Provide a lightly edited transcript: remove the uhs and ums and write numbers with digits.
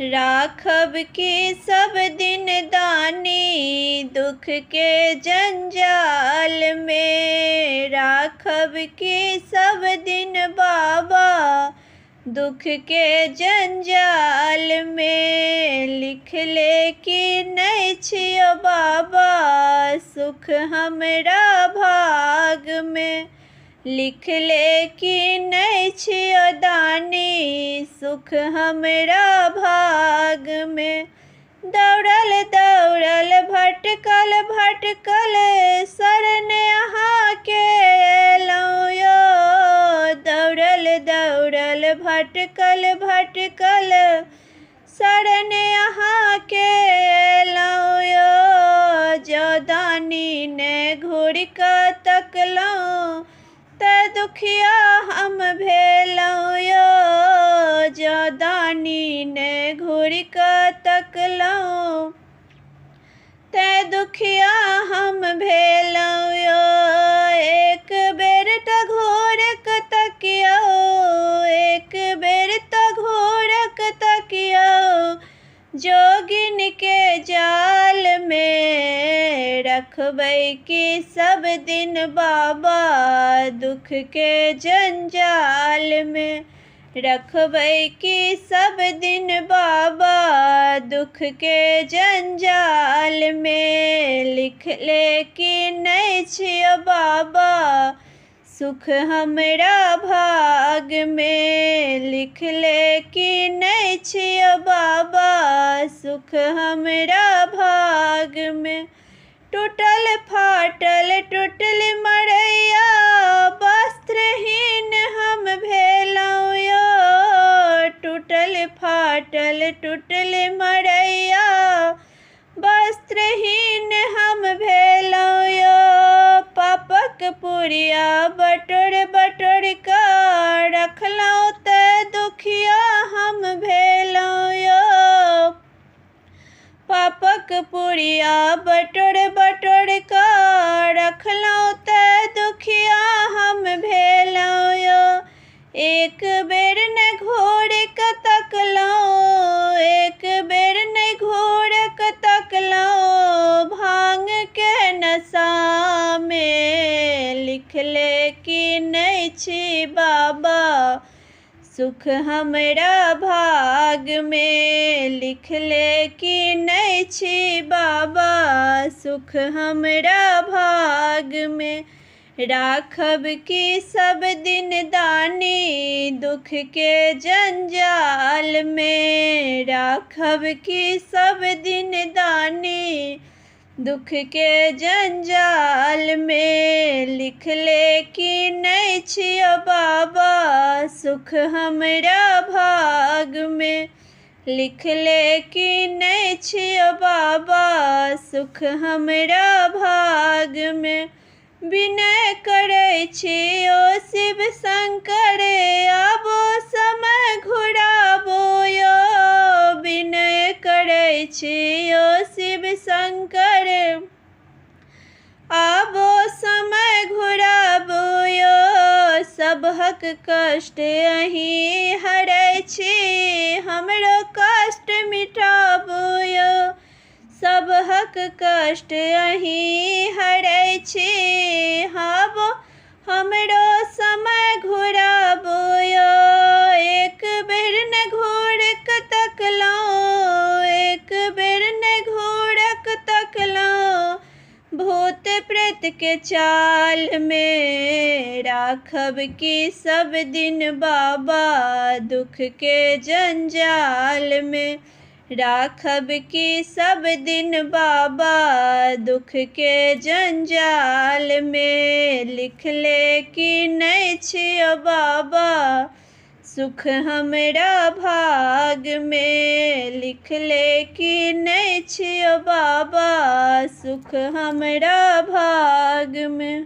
राखब की सब दिन दानी दुख के जंजाल में। राखब की सब दिन बाबा दुख के जंजाल में। लिख ले कि नहीं छियो बाबा सुख हमरा भाग में। लिख ले कि नहीं छियो दानी सुख हमरा भाग में। दौड़ल दौड़ल भटकल भटकल शरण अहाँ के अयलहुँ यो। दौड़ल दौड़ल भटकल भटकल शरण अहाँ के अयलहुँ यो। जो दानी ने घुरि कऽ तकलहुँ तऽ दुखिया हम भेलहुँ यो। जो दानी ने घुरि कऽ तकलहुँ तऽ दुखिया हम भेलहुँ यो। एक बेर तऽ घुरि कऽ तकियौ, एक बेर तऽ घुरि कऽ तकियौ। जोगिन के जाल में रखबै कि सब दिन बाबा दुख के जंजाल में। रखबै कि सब दिन बाबा दुख के जंजाल में। लिख ले कि नहीं छियो बाबा सुख हमरा भाग में। लिख ले कि नहीं छियो बाबा सुख हमरा भाग में। टूटल फाटल टूटल मरैया वस्त्रहीन हम भेलहुँ यो। टूटल फाटल टूटल मरैया वस्त्रहीन हम भेलहुँ यो। पापक पुरिया बटोर बटोर कऽ रखलहुँ तऽ दुखिया हम भेलहुँ यो। पापक पुरिया बटोर बटोर कऽ रखलहुँ तऽ दुखिया हम भेलहुँ यो। एक बेर नहि घुरि कऽ तकलहुँ, एक बेर नहि घुरि कऽ तकलहुँ भांग के नशा में। लिख ले कि नहीं छी बाबा सुख हमरा भाग में। लिख ले कि नहीं छी बाबा सुख हमरा भाग में। राखब की सब दिन दानी दुख के जंजाल में। राखब की सब दिन दानी दुख के जंजाल में। लिख ले कि नहीं छियो बाबा सुख हमरा भाग में। लिख ले कि नहीं छियो बाबा सुख हमरा भाग में। विनय करै छी ओ शिव शंकर आबो समय घुराबो यो। विनय करै छी ओ शिव शंकर आबो समय घुराबो यो। सबहक कष्ट अहीं हरै छी हमरो कष्ट मिटाबो यो। सबहक कष्ट अहीं हरै छी आबो हमरो समय घुराबो यो। एक बेर ने घुरि कऽ तकलहुँ, एक बेर ने घुरि कऽ तकलहुँ भूत प्रेत के चाल में। राखब की सब दिन बाबा दुख के जंजाल में। राखब की सब दिन बाबा दुख के जंजाल में। लिख ले कि नहीं छियो बाबा सुख हमरा भाग में। लिख ले कि नहीं छियो बाबा सुख हमरा भाग में।